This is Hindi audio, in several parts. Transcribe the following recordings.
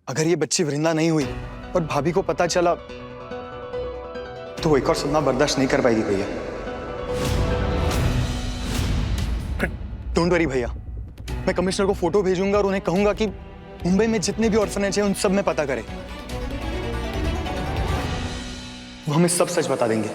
अगर ये बच्ची वृंदा नहीं हुई और भाभी को पता चला तो वो एक और सदमा बर्दाश्त नहीं कर पाएगी भैया। डोंट वरी भैया, मैं कमिश्नर को फोटो भेजूंगा और उन्हें कहूंगा कि मुंबई में जितने भी ऑर्फनेज हैं उन सब में पता करें। वो हमें सब सच बता देंगे।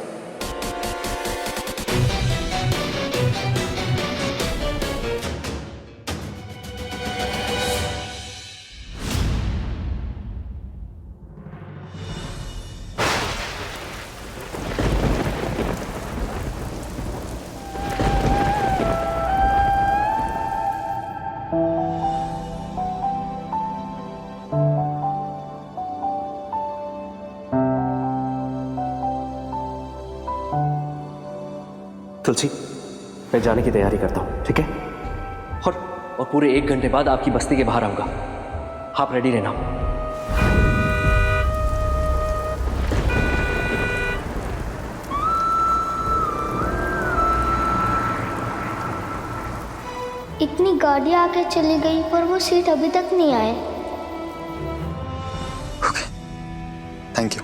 तुलसी, मैं जाने की तैयारी करता हूं, ठीक है? और पूरे 1 घंटे बाद आपकी बस्ती के बाहर आऊंगा। आप रेडी रहना। इतनी गाड़ियां आके चली गई पर वो सीट अभी तक नहीं आए। Okay, thank you.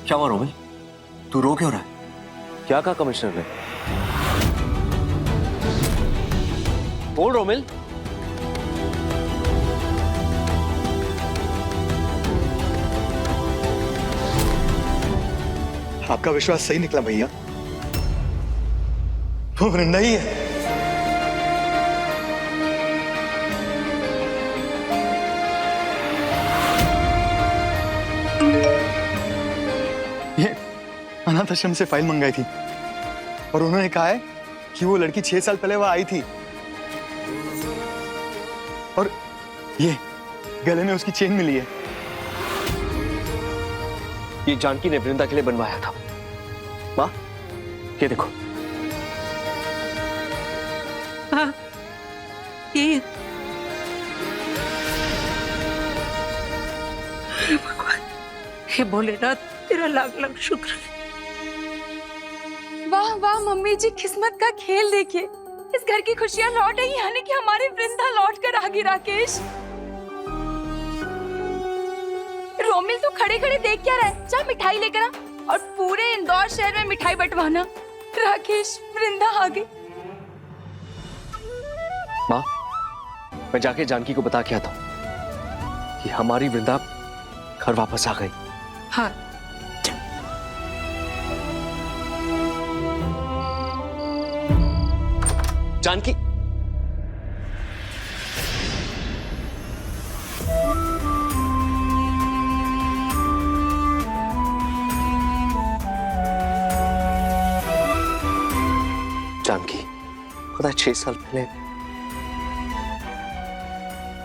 क्या हुआ रोमिल? तू रो क्यों रहा है? क्या कहा कमिश्नर ने? बोल रोमिल। आपका विश्वास सही निकला भैया, वो वृंदा ही है। ये अनाथ आश्रम से फाइल मंगाई थी और उन्होंने कहा है कि वो लड़की 6 साल पहले वहां आई थी और ये गले में उसकी चेन मिली है। ये जानकी ने वृंदा के लिए बनवाया था। माँ, ये देखो। हाँ, ये भगवान, हे भोलेनाथ, तेरा लाख लाख शुक्र है। वाह वाह मम्मी जी, किस्मत का खेल देखिए। इस घर की खुशियां लौट आई, यानी कि हमारी वृंदा लौट कर आ गई। राकेश, रोमिल तो खड़े खड़े देख क्या रहा है? जा मिठाई लेकर आ और पूरे इंदौर शहर में मिठाई बंटवाना। राकेश, वृंदा आ गई। माँ, मैं जाके जानकी को बता के आता हूं कि हमारी वृंदा घर वापस आ गई। हाँ, जानकी, जानकी, पता है 6 साल पहले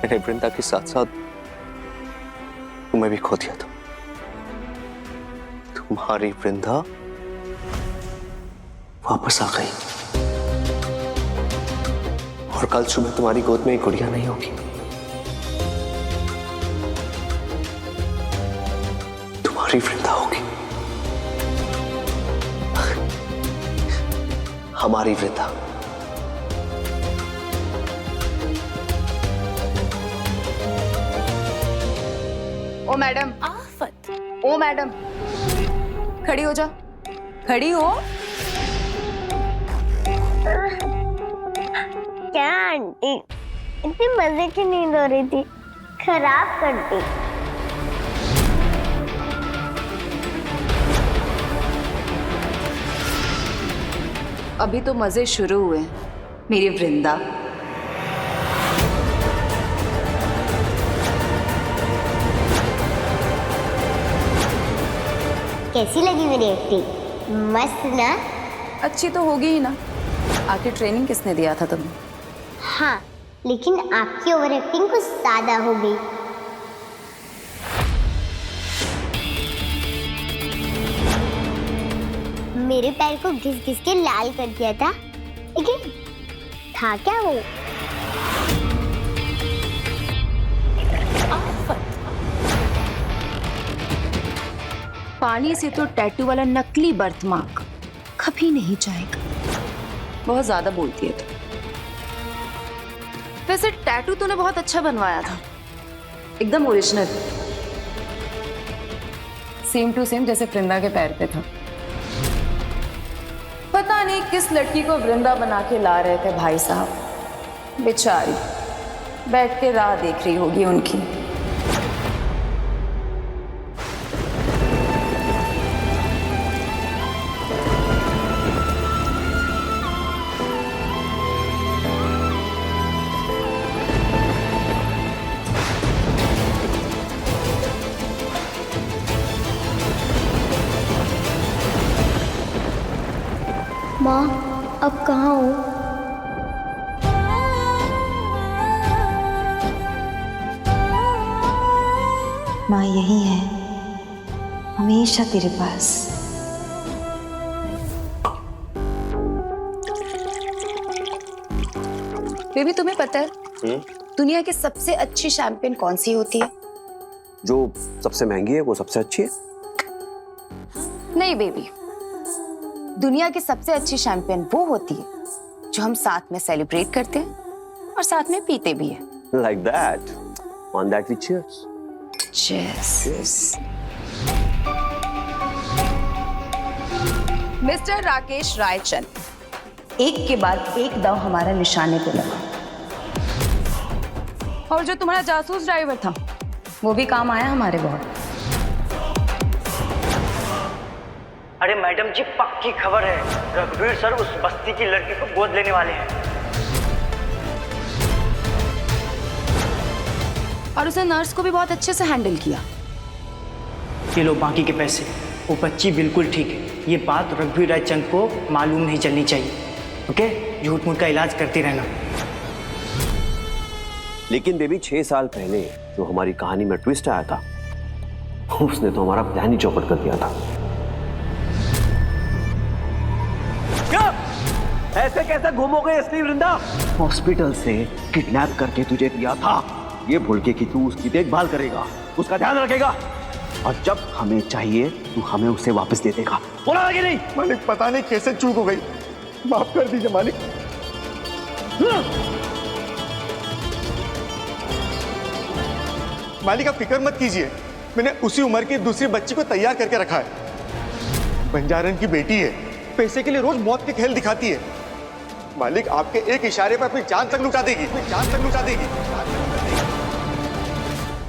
मैंने वृंदा के साथ साथ तुम्हें भी खो दिया था। तुम्हारी वृंदा वापस आ गई और कल सुबह तुम्हारी गोद में एक गुड़िया नहीं होगी, तुम्हारी वृंदा होगी, हमारी वृंदा। ओ मैडम, आफत। ओ मैडम, खड़ी हो जा, खड़ी हो। क्या आंटी, इतनी मजे की नींद हो रही थी, खराब कर दी। अभी तो मजे शुरू हुए, मेरी वृंदा। कैसी लगी मेरी एक्टिंग? मस्त ना? अच्छी तो होगी ही ना। आखिर ट्रेनिंग किसने दिया था तुम्हें? हाँ, लेकिन आपकी ओवर एक्टिंग कुछ ज्यादा हो गई। मेरे पैर को घिस घिस के लाल कर दिया था, लेकिन था क्या वो? पानी से तो टैटू वाला नकली बर्थमार्क कभी नहीं जाएगा। बहुत ज्यादा बोलती है तो। वैसे टैटू तूने बहुत अच्छा बनवाया था, एकदम ओरिजिनल, सेम टू सेम जैसे वृंदा के पैर पे था। पता नहीं किस लड़की को वृंदा बना के ला रहे थे भाई साहब, बेचारी बैठ के राह देख रही होगी उनकी। माँ अब कहाँ हो? माँ यही है, हमेशा तेरे पास। बेबी तुम्हें पता है दुनिया की सबसे अच्छी शैंपेन कौन सी होती है? जो सबसे महंगी है वो सबसे अच्छी है? नहीं बेबी, दुनिया की सबसे अच्छी शैंपेन वो होती है जो हम साथ में सेलिब्रेट करते हैं और साथ में पीते भी हैं। Like that. On that we cheers. Cheers. Mister Rakesh Raichand, एक के बाद एक दाव हमारा निशाने पे लगा। और जो तुम्हारा जासूस ड्राइवर था वो भी काम आया हमारे बहुत। अरे मैडम जी, पक्की खबर है, रघुवीर सर उस बस्ती की लड़की को गोद लेने वाले हैं। और उसने नर्स को भी बहुत अच्छे से हैंडल किया। ये लो बाकी के पैसे। वो बच्ची बिल्कुल ठीक है, ये बात रघुवीर रायचंद को मालूम नहीं चलनी चाहिए। ओके, झूठ मूठ का इलाज करती रहना। लेकिन बेबी 6 साल पहले जो हमारी कहानी में ट्विस्ट आया था उसने तो हमारा प्लान ही चौपट कर दिया था। क्या? ऐसे कैसे घूमोगे असली वृंदा? हॉस्पिटल से किडनैप करके तुझे दिया था, ये भूल के कि तू उसकी देखभाल करेगा, उसका ध्यान रखेगा, और जब हमें चाहिए तू हमें उसे वापस दे देगा। बोला लगे नहीं? मालिक पता नहीं कैसे चूक हो गई, माफ कर दीजिए मालिक। मालिक आप फिक्र मत कीजिए, मैंने उसी उम्र की दूसरी बच्ची को तैयार करके रखा है। बंजारन की बेटी है, पैसे के लिए रोज मौत के खेल दिखाती है। मालिक आपके एक इशारे पर अपनी जान तक लुटा देगी, अपनी जान तक लुटा देगी।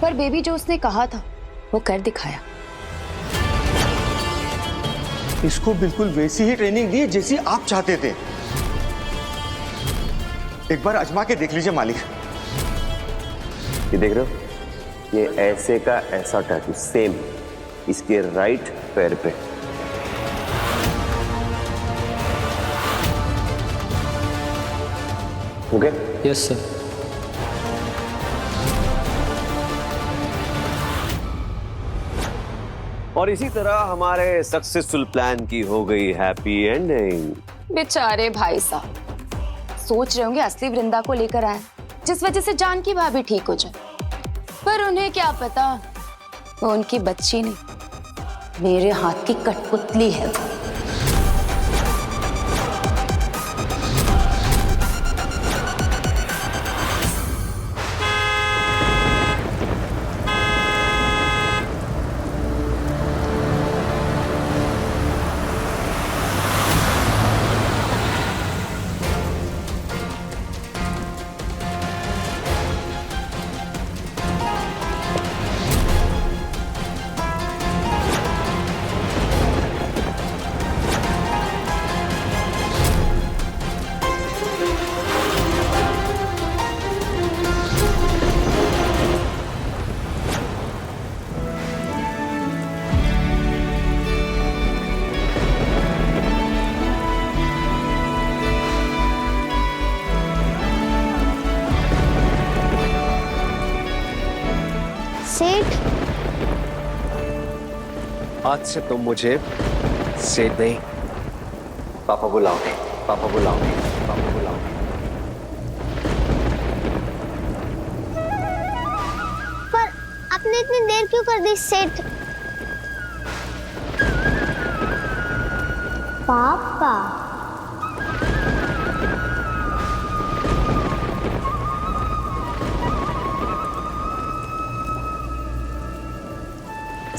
पर बेबी जो उसने कहा था वो कर दिखाया। इसको बिल्कुल वैसी ही ट्रेनिंग दी जैसी आप चाहते थे। एक बार आजमा के देख लीजिए मालिक। ये देख रहे हो, ये ऐसे का ऐसा टैटू सेम इसके राइट पैर पे। ओके? Yes sir. और इसी तरह हमारे सक्सेसफुल प्लान की हो गई हैप्पी एंडिंग। बेचारे भाई साहब सोच रहे होंगे असली वृंदा को लेकर आए जिस वजह से जानकी भाभी ठीक हो जाए, पर उन्हें क्या पता वो उनकी बच्ची नहीं, मेरे हाथ की कठपुतली है वो। सेठ, आज से तुम मुझे सेठ नहीं, पापा बुलाओगे, पापा बुलाओगे, पापा बुलाओगे। पर आपने इतनी देर क्यों कर दी सेठ? पापा,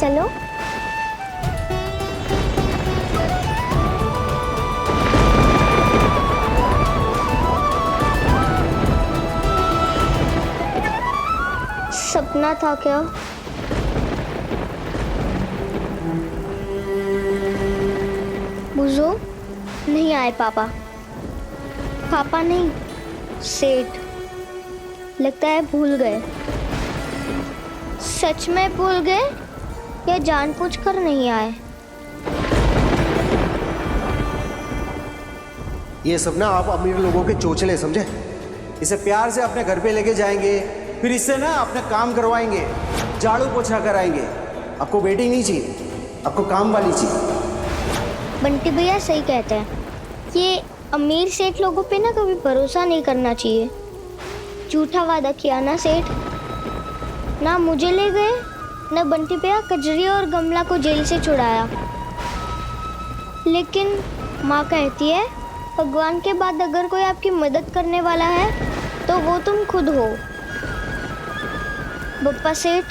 चलो। सपना था क्या? बुझो, नहीं आए पापा। पापा नहीं, सेठ। लगता है भूल गए। सच में भूल गए या जानबूझकर नहीं आए? ये सब ना आप अमीर लोगों के चोचले समझे। इसे प्यार से अपने घर पे लेके जाएंगे, फिर इससे ना अपने काम करवाएंगे, झाड़ू पोछा कराएंगे। आपको बेटी नहीं चाहिए, आपको काम वाली चाहिए। बंटी भैया सही कहते हैं। ये अमीर सेठ लोगों पे ना कभी भरोसा नहीं करना चाहिए। झूठा वादा किया ना सेठ, ना मुझे ले गए, ना बंटी भैया कजरी और गमला को जेल से छुड़ाया। लेकिन माँ कहती है भगवान के बाद अगर कोई आपकी मदद करने वाला है तो वो तुम खुद हो। बप्पा सेठ,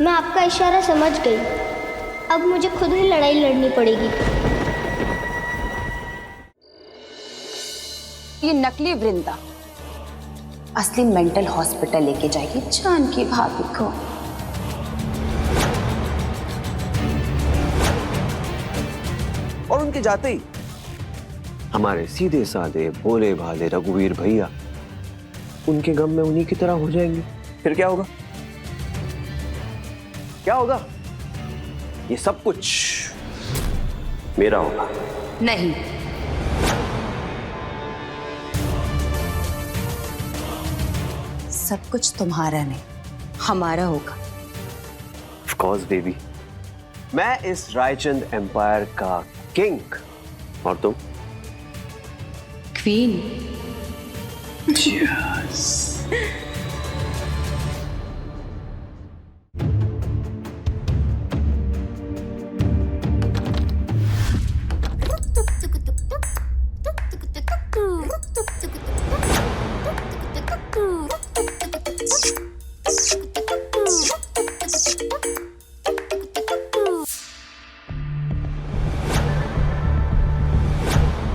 मैं आपका इशारा समझ गई। अब मुझे खुद ही लड़ाई लड़नी पड़ेगी। ये नकली वृंदा असली मेंटल हॉस्पिटल लेके जाएगी जानकी भाभी को। और उनके जाते ही हमारे सीधे साधे भोले भाले रघुवीर भैया उनके गम में उन्हीं की तरह हो जाएंगे। फिर क्या होगा? क्या होगा? ये सब कुछ मेरा होगा। नहीं, सब कुछ तुम्हारा नहीं, हमारा होगा। Of course, baby. मैं इस रायचंद एम्पायर का किंग और तुम क्वीन।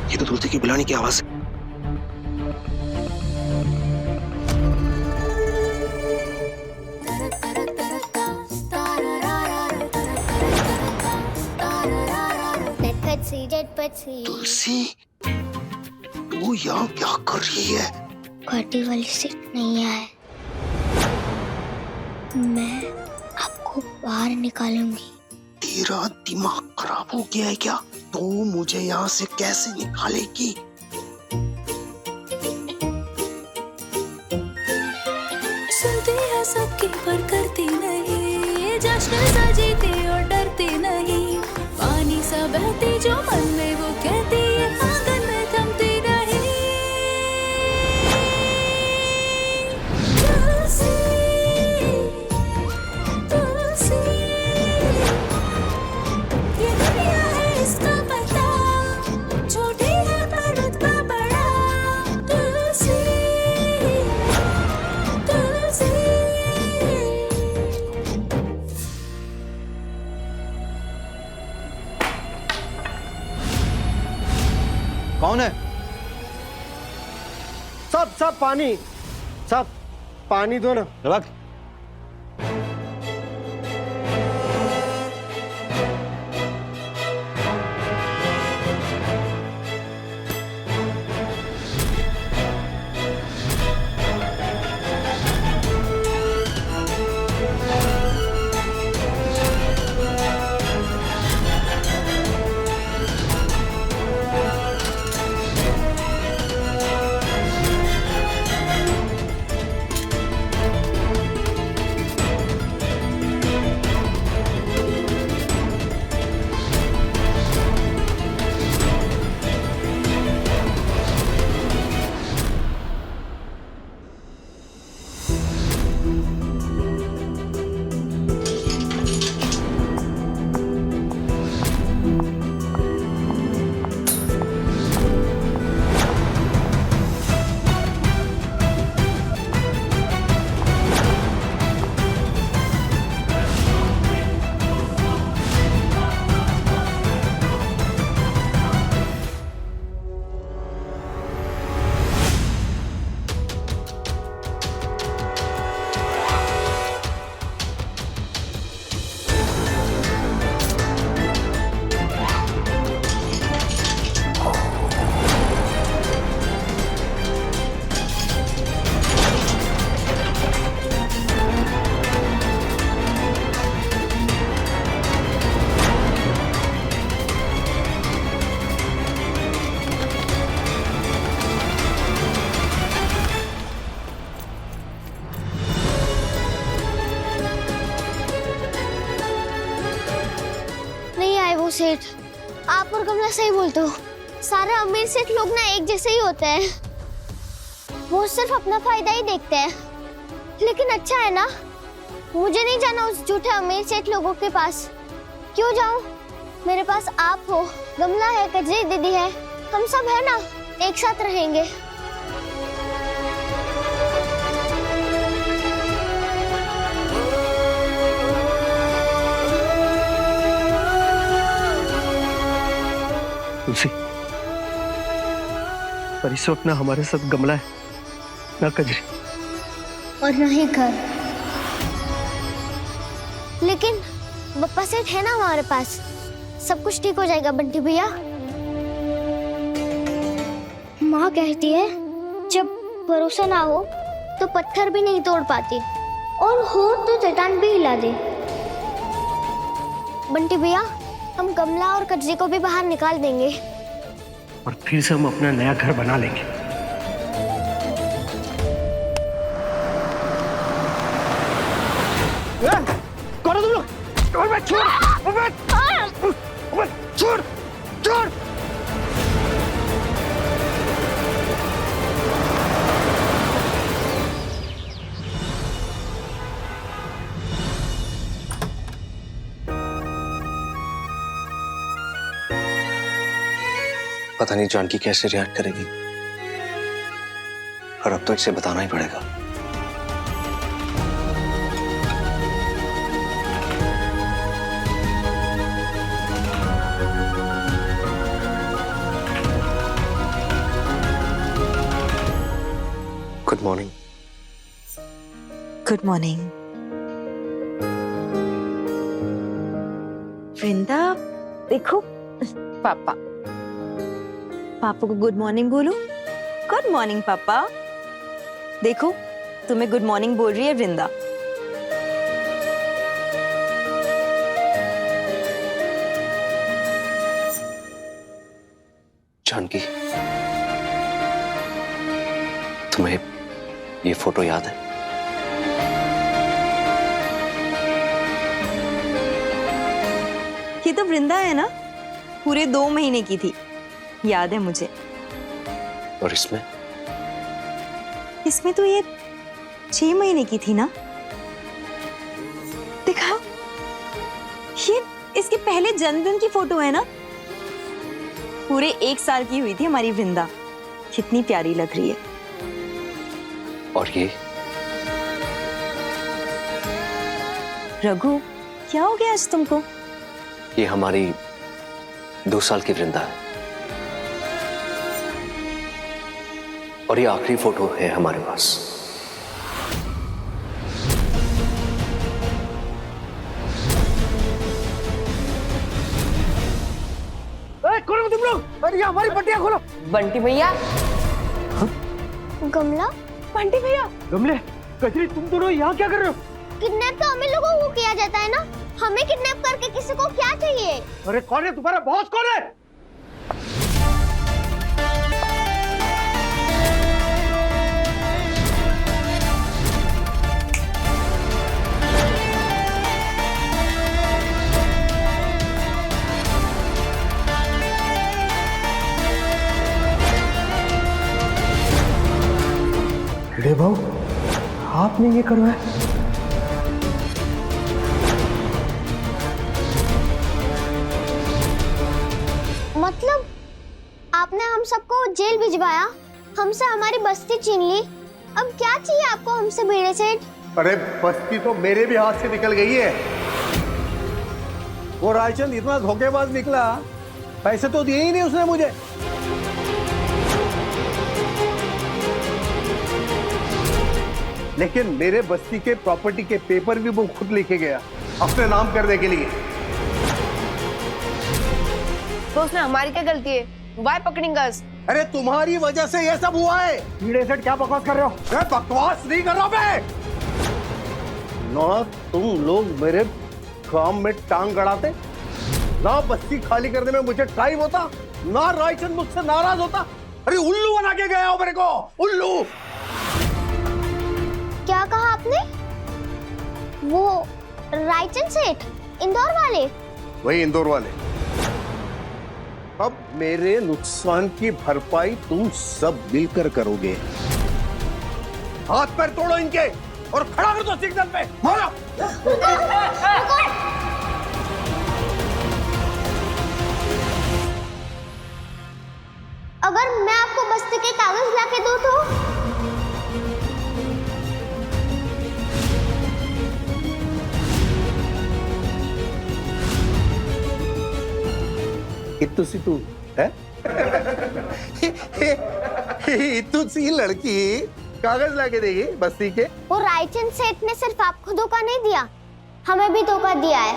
ये तो तुलसी की बुलाने की आवाज है। तुलसी, तू यहाँ क्या कर रही है? पार्टी वाली सीट नहीं आए, मैं आपको बाहर निकालूंगी। तेरा दिमाग खराब हो गया है क्या? तू मुझे यहाँ से कैसे निकालेगी? सुनती है सबकी पर करती नहीं, जश्न सजीती और डरती नहीं। पानी सा बहती जो मन में वो कहती है, आंगन में थमती नहीं। तुलसी, तुलसी, ये दुनिया है इसका पता, छोटी है पर रुतबा बड़ा। तुलसी, तुलसी। कौन है? सब पानी, सब पानी दो ना। रख। नो सेठ, आप और कमला सही बोलते हो। सारे अमीर सेठ लोग ना एक जैसे ही होते हैं, वो सिर्फ अपना फायदा ही देखते हैं। लेकिन अच्छा है ना, मुझे नहीं जाना उस झूठे अमीर सेठ लोगों के पास। क्यों जाऊं? मेरे पास आप हो, गमला है, कजरी दीदी है, हम सब है ना, एक साथ रहेंगे। तुलसी, पर इस वक्त ना हमारे साथ गमला है, ना कजरी और नहीं घर। लेकिन बप्पा सेठ है ना हमारे पास, सब कुछ ठीक हो जाएगा बंटी भैया। माँ कहती है जब भरोसा ना हो तो पत्थर भी नहीं तोड़ पाती, और हो तो चट्टान भी हिला दे। बंटी भैया, हम कमला और कजरी को भी बाहर निकाल देंगे और फिर से हम अपना नया घर बना लेंगे। कौन हो तुम लोग? छोड़, छोड़। पता नहीं जानकी कैसे रिएक्ट करेगी, और अब तो इसे बताना ही पड़ेगा। Good morning. गुड मॉर्निंग वृंदा। देखो पापा, पापा को गुड मॉर्निंग बोलो। गुड मॉर्निंग पापा। देखो तुम्हें गुड मॉर्निंग बोल रही है वृंदा। जानकी, तुम्हें ये फोटो याद है? ये तो वृंदा है ना, पूरे 2 महीने की थी, याद है मुझे। और इसमें? इसमें तो ये 6 महीने की थी ना। दिखाओ, ये इसके पहले जन्मदिन की फोटो है ना। पूरे 1 साल की हुई थी हमारी वृंदा। कितनी प्यारी लग रही है। और ये? रघु, क्या हो गया आज तुमको? ये हमारी 2 साल की वृंदा है, और ये आखिरी फोटो है हमारे पास। खोलो तुम लोग, अरे हमारी पट्टियां खोलो। बंटी भैया, गमला, बंटी भैया, गमले, कजरी, तुम दोनों यहाँ क्या कर रहे हो? किडनैप तो हमें लोगों को किया जाता है ना, हमें किडनैप करके किसी को क्या चाहिए? अरे कौन है तुम्हारा बॉस? कौन है? रे भाऊ, आपने ये करवाया? मतलब आपने हम सबको जेल भिजवाया, हमसे हमारी बस्ती छीन ली, अब क्या चाहिए आपको हमसे भिड़े सेठ? अरे बस्ती तो मेरे भी हाथ से निकल गई है। वो रायचंद इतना धोखेबाज निकला, पैसे तो दिए ही नहीं उसने मुझे। लेकिन मेरे बस्ती के प्रॉपर्टी के पेपर भी वो खुद लेके गया अपने नाम करने के लिए। तो उसमें हमारी क्या गलती है? वाई पकड़ेंगे us? अरे तुम्हारी वजह से ये सब हुआ है। कीड़े सेठ, क्या बकवास कर रहे हो? मैं बकवास नहीं कर रहा मैं। ना तुम लोग मेरे काम में टांग गड़ाते, ना बस्ती खाली करने में मुझे टाइम होता, ना रायचंद मुझसे नाराज होता। अरे उल्लू बना के गया हो मेरे को, उल्लू। क्या कहा आपने? वो रायचंद सेठ, इंदौर वाले? वही इंदौर वाले। अब मेरे नुकसान की भरपाई तुम सब मिलकर करोगे। हाथ पैर तोड़ो इनके और खड़ा कर दो सिग्नल पे। बोलो। अगर मैं आपको बस्ती के कागज लाके दूं तो? इतु सी तू है? इतु सी लड़की कागज लाके देगी बस्ती के? वो रायचंद सेठ ने सिर्फ आपको धोखा नहीं दिया, हमें भी धोखा दिया है।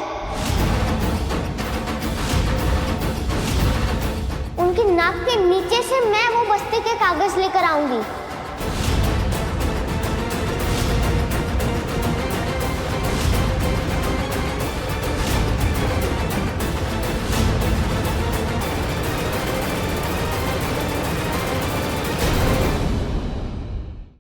उनकी नाक के नीचे से मैं वो बस्ती के कागज लेकर आऊंगी।